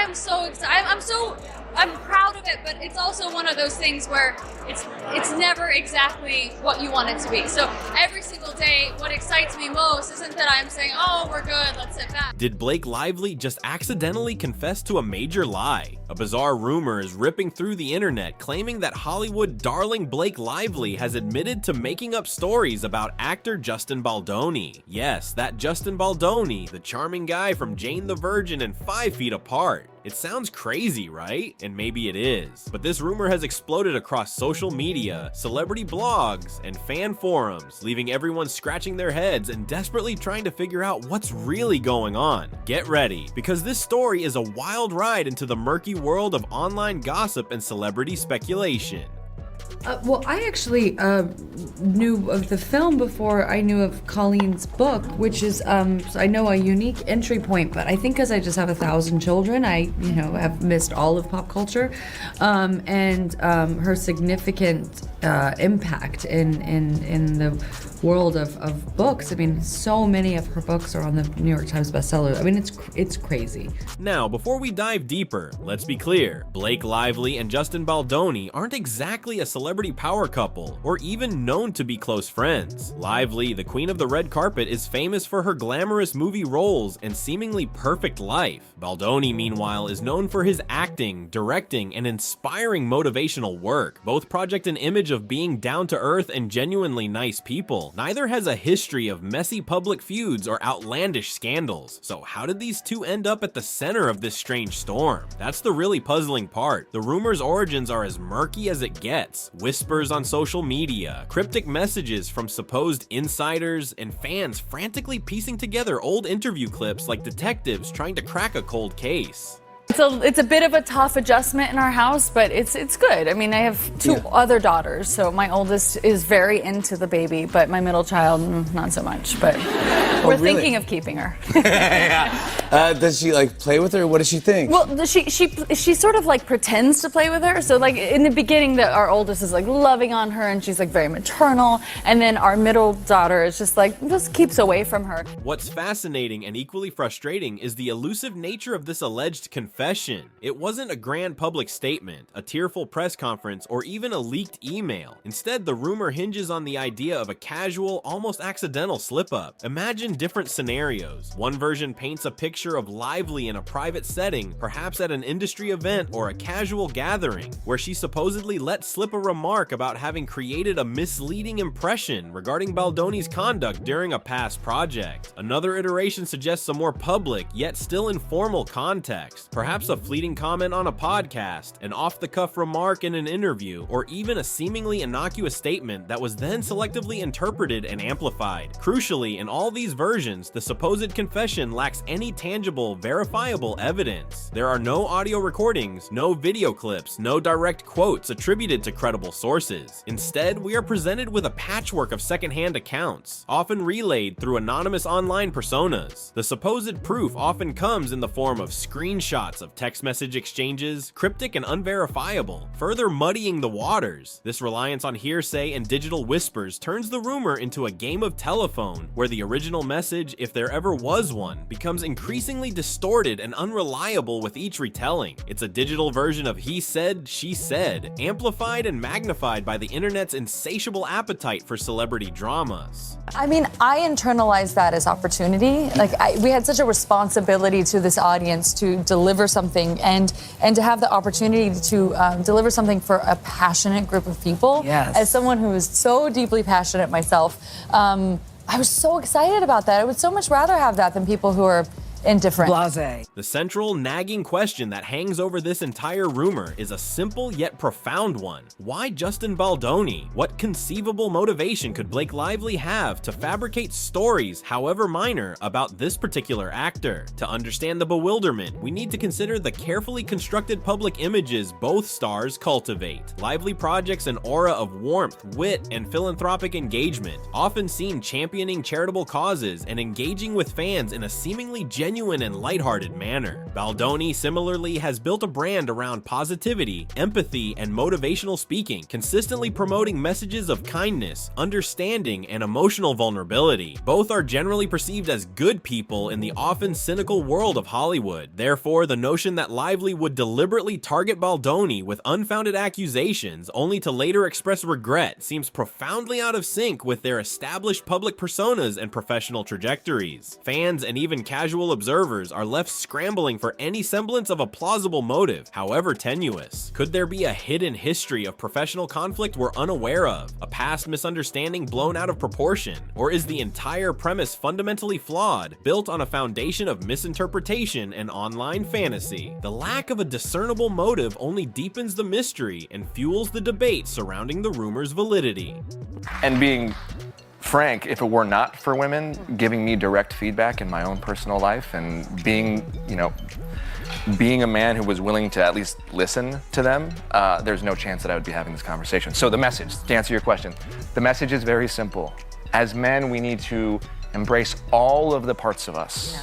I'm so excited. I'm proud of it, but it's also one of those things where it's never exactly what you want it to be. So every single day, what excites me most isn't that I'm saying, oh, we're good, let's sit back. Did Blake Lively just accidentally confess to a major lie? A bizarre rumor is ripping through the internet claiming that Hollywood darling Blake Lively has admitted to making up stories about actor Justin Baldoni. Yes, that Justin Baldoni, the charming guy from Jane the Virgin and 5 Feet Apart. It sounds crazy, right? And maybe it is. But this rumor has exploded across social media, celebrity blogs, and fan forums, leaving everyone scratching their heads and desperately trying to figure out what's really going on. Get ready, because this story is a wild ride into the murky world of online gossip and celebrity speculation. Well, I actually knew of the film before I knew of Colleen's book, which is, I know, a unique entry point, but I think because I just have 1,000 children, I, have missed all of pop culture, and her significant impact in the world of books. I mean, so many of her books are on the New York Times bestseller. I mean, it's crazy. Now, before we dive deeper, let's be clear. Blake Lively and Justin Baldoni aren't exactly a celebrity power couple, or even known to be close friends. Lively, the queen of the red carpet, is famous for her glamorous movie roles and seemingly perfect life. Baldoni, meanwhile, is known for his acting, directing, and inspiring motivational work. Both project an image of being down-to-earth and genuinely nice people. Neither has a history of messy public feuds or outlandish scandals. So how did these two end up at the center of this strange storm? That's the really puzzling part. The rumor's origins are as murky as it gets. Whispers on social media, cryptic messages from supposed insiders, and fans frantically piecing together old interview clips like detectives trying to crack a cold case. It's a bit of a tough adjustment in our house, but it's good. I mean, I have two other daughters, so my oldest is very into the baby, but my middle child, not so much. But we're thinking of keeping her. Does she play with her? What does she think? Well, she sort of pretends to play with her. So in the beginning, our oldest is loving on her, and she's very maternal, and then our middle daughter is just keeps away from her. What's fascinating and equally frustrating is the elusive nature of this alleged confession. It wasn't a grand public statement, a tearful press conference, or even a leaked email. Instead, the rumor hinges on the idea of a casual, almost accidental slip-up. Imagine different scenarios. One version paints a picture of Lively in a private setting, perhaps at an industry event or a casual gathering, where she supposedly let slip a remark about having created a misleading impression regarding Baldoni's conduct during a past project. Another iteration suggests a more public, yet still informal context. Perhaps a fleeting comment on a podcast, an off-the-cuff remark in an interview, or even a seemingly innocuous statement that was then selectively interpreted and amplified. Crucially, in all these versions, the supposed confession lacks any tangible, verifiable evidence. There are no audio recordings, no video clips, no direct quotes attributed to credible sources. Instead, we are presented with a patchwork of secondhand accounts, often relayed through anonymous online personas. The supposed proof often comes in the form of screenshots of text message exchanges, cryptic and unverifiable, further muddying the waters. This reliance on hearsay and digital whispers turns the rumor into a game of telephone, where the original message, if there ever was one, becomes increasingly distorted and unreliable with each retelling. It's a digital version of he said, she said, amplified and magnified by the internet's insatiable appetite for celebrity dramas. I mean, I internalized that as opportunity. We had such a responsibility to this audience to deliver something and to have the opportunity to deliver something for a passionate group of people. Yes. As someone who is so deeply passionate myself, I was so excited about that. I would so much rather have that than people who are indifferent. Blasé. The central nagging question that hangs over this entire rumor is a simple yet profound one. Why Justin Baldoni? What conceivable motivation could Blake Lively have to fabricate stories, however minor, about this particular actor? To understand the bewilderment, we need to consider the carefully constructed public images both stars cultivate. Lively projects an aura of warmth, wit, and philanthropic engagement, often seen championing charitable causes and engaging with fans in a seemingly genuine genuine and lighthearted manner. Baldoni similarly has built a brand around positivity, empathy, and motivational speaking, consistently promoting messages of kindness, understanding, and emotional vulnerability. Both are generally perceived as good people in the often cynical world of Hollywood. Therefore, the notion that Lively would deliberately target Baldoni with unfounded accusations only to later express regret seems profoundly out of sync with their established public personas and professional trajectories. Fans and even casual observers are left scrambling for any semblance of a plausible motive, however tenuous. Could there be a hidden history of professional conflict we're unaware of, a past misunderstanding blown out of proportion, or is the entire premise fundamentally flawed, built on a foundation of misinterpretation and online fantasy? The lack of a discernible motive only deepens the mystery and fuels the debate surrounding the rumor's validity. And being frank, if it were not for women giving me direct feedback in my own personal life and being a man who was willing to at least listen to them, there's no chance that I would be having this conversation. So the message, to answer your question, the message is very simple. As men, we need to embrace all of the parts of us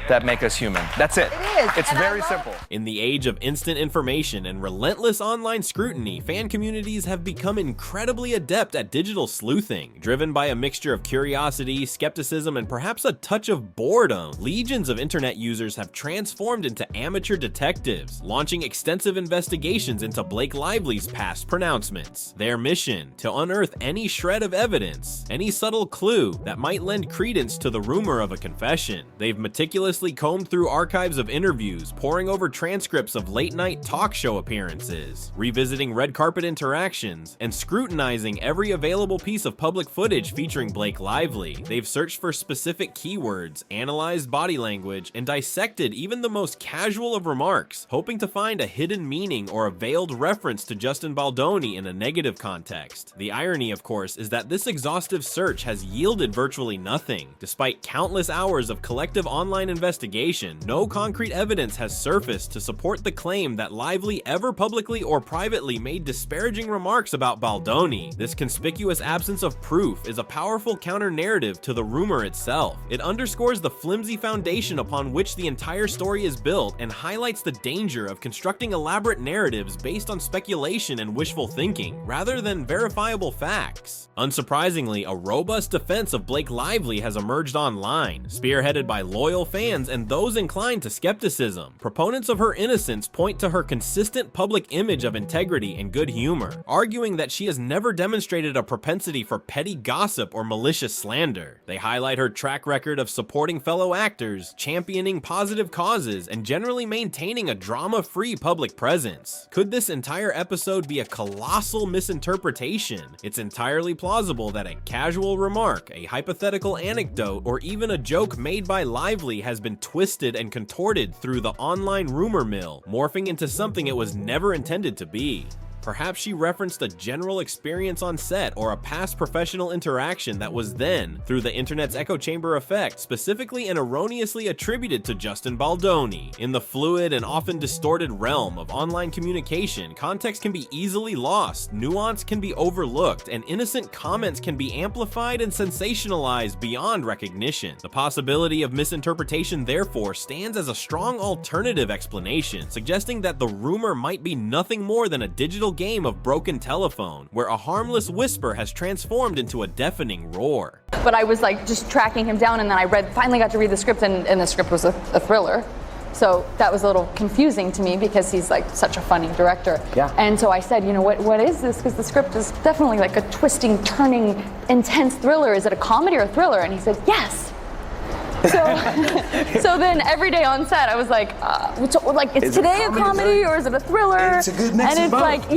that make us human. That's it. It is. It's very simple. In the age of instant information and relentless online scrutiny, fan communities have become incredibly adept at digital sleuthing. Driven by a mixture of curiosity, skepticism, and perhaps a touch of boredom, legions of internet users have transformed into amateur detectives, launching extensive investigations into Blake Lively's past pronouncements. Their mission: to unearth any shred of evidence, any subtle clue that might lend credence to the rumor of a confession. They've meticulously combed through archives of interviews, poring over transcripts of late-night talk show appearances, revisiting red carpet interactions, and scrutinizing every available piece of public footage featuring Blake Lively. They've searched for specific keywords, analyzed body language, and dissected even the most casual of remarks, hoping to find a hidden meaning or a veiled reference to Justin Baldoni in a negative context. The irony, of course, is that this exhaustive search has yielded virtually nothing. Despite countless hours of collective online investigation, no concrete evidence has surfaced to support the claim that Lively ever publicly or privately made disparaging remarks about Baldoni. This conspicuous absence of proof is a powerful counter-narrative to the rumor itself. It underscores the flimsy foundation upon which the entire story is built and highlights the danger of constructing elaborate narratives based on speculation and wishful thinking, rather than verifiable facts. Unsurprisingly, a robust defense of Blake Lively has emerged online, spearheaded by loyal fans and those inclined to skepticism. Proponents of her innocence point to her consistent public image of integrity and good humor, arguing that she has never demonstrated a propensity for petty gossip or malicious slander. They highlight her track record of supporting fellow actors, championing positive causes, and generally maintaining a drama-free public presence. Could this entire episode be a colossal misinterpretation? It's entirely plausible that a casual remark, a hypothetical anecdote, or even a joke made by Lively has been twisted and contorted through the online rumor mill, morphing into something it was never intended to be. Perhaps she referenced a general experience on set or a past professional interaction that was then, through the internet's echo chamber effect, specifically and erroneously attributed to Justin Baldoni. In the fluid and often distorted realm of online communication, context can be easily lost, nuance can be overlooked, and innocent comments can be amplified and sensationalized beyond recognition. The possibility of misinterpretation, therefore, stands as a strong alternative explanation, suggesting that the rumor might be nothing more than a digital game of broken telephone, where a harmless whisper has transformed into a deafening roar. But I was like just tracking him down, and then I finally got to read the script, and the script was a thriller. So that was a little confusing to me because he's like such a funny director. Yeah. And so I said, what is this? Because the script is definitely like a twisting, turning, intense thriller. Is it a comedy or a thriller? And he said, yes. So then every day on set, I was like, is today a comedy or is it a thriller? It's a good mix and of both.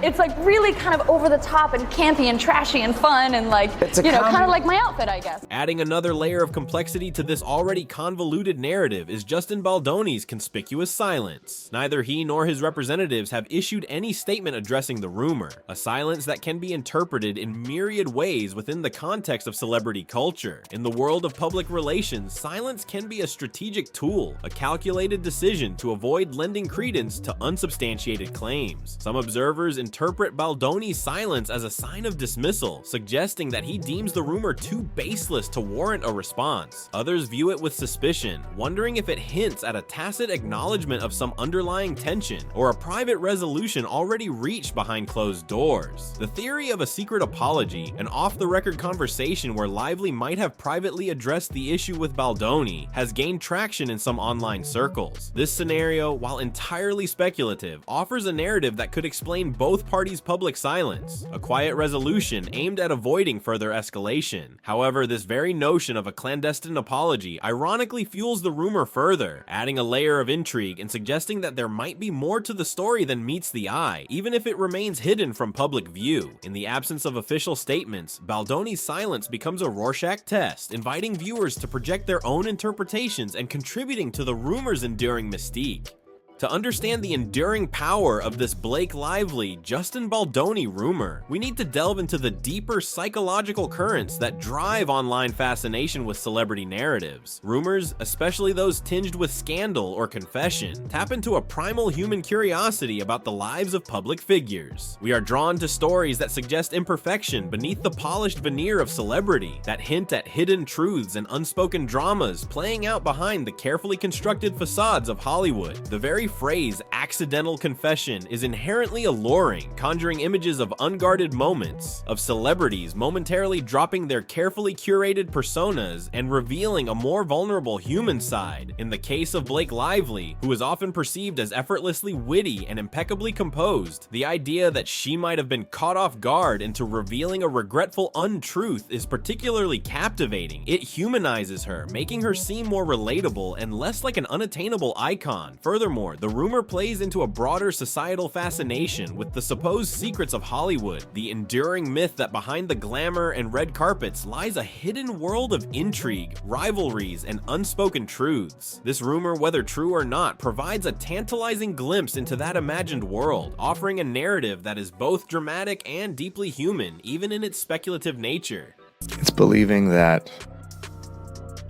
It's like really kind of over the top and campy and trashy and fun and like, kind of like my outfit, I guess. Adding another layer of complexity to this already convoluted narrative is Justin Baldoni's conspicuous silence. Neither he nor his representatives have issued any statement addressing the rumor, a silence that can be interpreted in myriad ways within the context of celebrity culture. In the world of public relations, silence can be a strategic tool, a calculated decision to avoid lending credence to unsubstantiated claims. Some observers interpret Baldoni's silence as a sign of dismissal, suggesting that he deems the rumor too baseless to warrant a response. Others view it with suspicion, wondering if it hints at a tacit acknowledgement of some underlying tension or a private resolution already reached behind closed doors. The theory of a secret apology, an off-the-record conversation where Lively might have privately addressed the issue with Baldoni, has gained traction in some online circles. This scenario, while entirely speculative, offers a narrative that could explain both parties' public silence, a quiet resolution aimed at avoiding further escalation. However, this very notion of a clandestine apology ironically fuels the rumor further, adding a layer of intrigue and suggesting that there might be more to the story than meets the eye, even if it remains hidden from public view. In the absence of official statements, Baldoni's silence becomes a Rorschach test, inviting viewers to project their own interpretations and contributing to the rumor's enduring mystique. To understand the enduring power of this Blake Lively, Justin Baldoni rumor, we need to delve into the deeper psychological currents that drive online fascination with celebrity narratives. Rumors, especially those tinged with scandal or confession, tap into a primal human curiosity about the lives of public figures. We are drawn to stories that suggest imperfection beneath the polished veneer of celebrity, that hint at hidden truths and unspoken dramas playing out behind the carefully constructed facades of Hollywood. The very phrase accidental confession is inherently alluring, conjuring images of unguarded moments, of celebrities momentarily dropping their carefully curated personas and revealing a more vulnerable human side. In the case of Blake Lively, who is often perceived as effortlessly witty and impeccably composed, the idea that she might have been caught off guard into revealing a regretful untruth is particularly captivating. It humanizes her, making her seem more relatable and less like an unattainable icon. Furthermore, the rumor plays into a broader societal fascination with the supposed secrets of Hollywood, the enduring myth that behind the glamour and red carpets lies a hidden world of intrigue, rivalries, and unspoken truths. This rumor, whether true or not, provides a tantalizing glimpse into that imagined world, offering a narrative that is both dramatic and deeply human, even in its speculative nature. It's believing that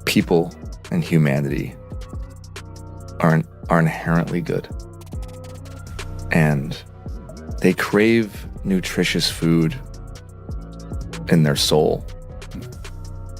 people and humanity are inherently good, and they crave nutritious food in their soul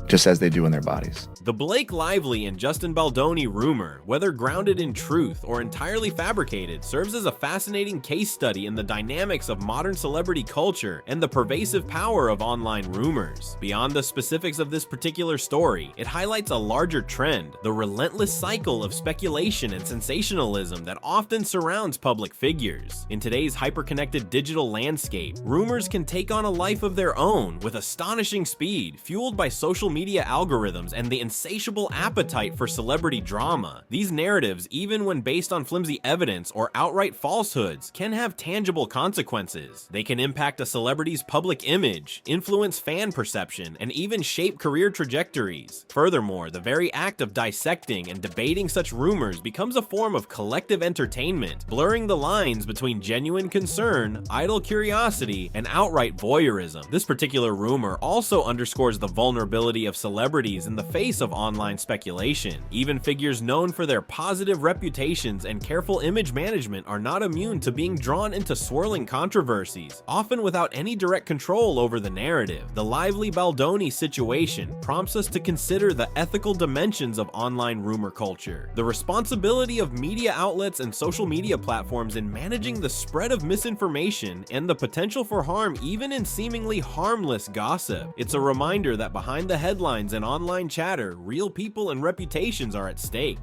just as they do in their bodies. The Blake Lively and Justin Baldoni rumor, whether grounded in truth or entirely fabricated, serves as a fascinating case study in the dynamics of modern celebrity culture and the pervasive power of online rumors. Beyond the specifics of this particular story, it highlights a larger trend, the relentless cycle of speculation and sensationalism that often surrounds public figures. In today's hyper-connected digital landscape, rumors can take on a life of their own with astonishing speed, fueled by social media algorithms and the insatiable appetite for celebrity drama. These narratives, even when based on flimsy evidence or outright falsehoods, can have tangible consequences. They can impact a celebrity's public image, influence fan perception, and even shape career trajectories. Furthermore, the very act of dissecting and debating such rumors becomes a form of collective entertainment, blurring the lines between genuine concern, idle curiosity, and outright voyeurism. This particular rumor also underscores the vulnerability of celebrities in the face of online speculation. Even figures known for their positive reputations and careful image management are not immune to being drawn into swirling controversies, often without any direct control over the narrative. The Lively Baldoni situation prompts us to consider the ethical dimensions of online rumor culture, the responsibility of media outlets and social media platforms in managing the spread of misinformation, and the potential for harm even in seemingly harmless gossip. It's a reminder that behind the headlines and online chatter, real people and reputations are at stake.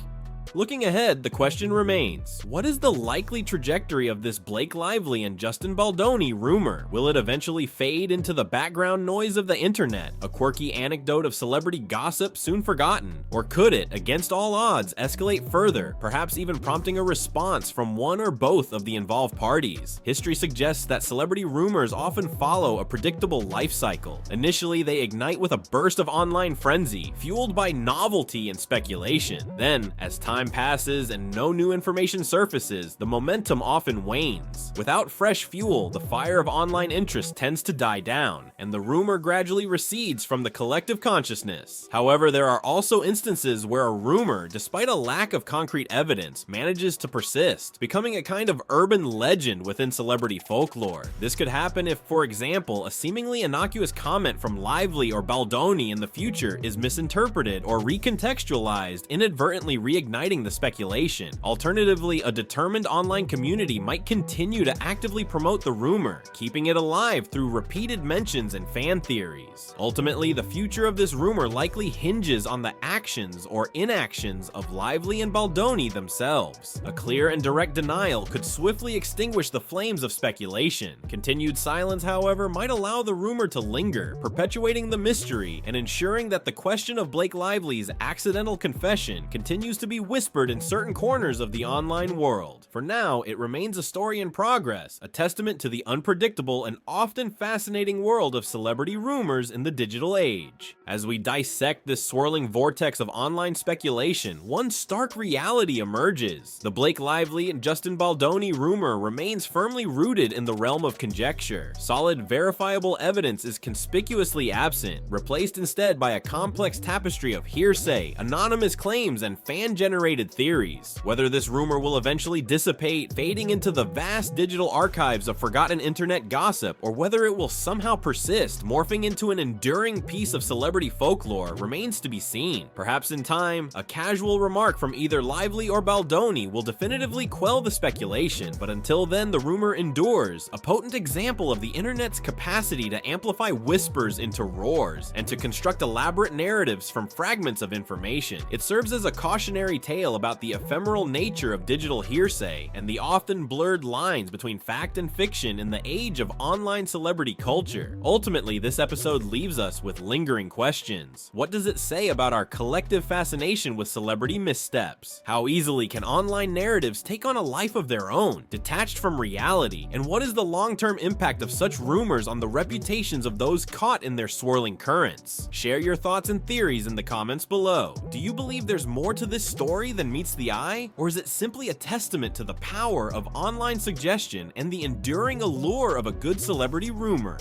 Looking ahead, the question remains, what is the likely trajectory of this Blake Lively and Justin Baldoni rumor? Will it eventually fade into the background noise of the internet, a quirky anecdote of celebrity gossip soon forgotten? Or could it, against all odds, escalate further, perhaps even prompting a response from one or both of the involved parties? History suggests that celebrity rumors often follow a predictable life cycle. Initially, they ignite with a burst of online frenzy, fueled by novelty and speculation. Then, as time time passes and no new information surfaces, the momentum often wanes. Without fresh fuel, the fire of online interest tends to die down, and the rumor gradually recedes from the collective consciousness. However, there are also instances where a rumor, despite a lack of concrete evidence, manages to persist, becoming a kind of urban legend within celebrity folklore. This could happen if, for example, a seemingly innocuous comment from Lively or Baldoni in the future is misinterpreted or recontextualized, inadvertently reigniting the speculation. Alternatively, a determined online community might continue to actively promote the rumor, keeping it alive through repeated mentions and fan theories. Ultimately, the future of this rumor likely hinges on the actions or inactions of Lively and Baldoni themselves. A clear and direct denial could swiftly extinguish the flames of speculation. Continued silence, however, might allow the rumor to linger, perpetuating the mystery and ensuring that the question of Blake Lively's accidental confession continues to be whispered in certain corners of the online world. For now, it remains a story in progress, a testament to the unpredictable and often fascinating world of celebrity rumors in the digital age. As we dissect this swirling vortex of online speculation, one stark reality emerges. The Blake Lively and Justin Baldoni rumor remains firmly rooted in the realm of conjecture. Solid, verifiable evidence is conspicuously absent, replaced instead by a complex tapestry of hearsay, anonymous claims, and fan-generated theories. Whether this rumor will eventually dissipate, fading into the vast digital archives of forgotten internet gossip, or whether it will somehow persist, morphing into an enduring piece of celebrity folklore, remains to be seen. Perhaps in time, a casual remark from either Lively or Baldoni will definitively quell the speculation, but until then the rumor endures, a potent example of the internet's capacity to amplify whispers into roars, and to construct elaborate narratives from fragments of information. It serves as a cautionary tale about the ephemeral nature of digital hearsay, and the often blurred lines between fact and fiction in the age of online celebrity culture. Ultimately, this episode leaves us with lingering questions. What does it say about our collective fascination with celebrity missteps? How easily can online narratives take on a life of their own, detached from reality? And what is the long-term impact of such rumors on the reputations of those caught in their swirling currents? Share your thoughts and theories in the comments below. Do you believe there's more to this story than meets the eye? Or is it simply a testament to the power of online suggestion and the enduring allure of a good celebrity rumor?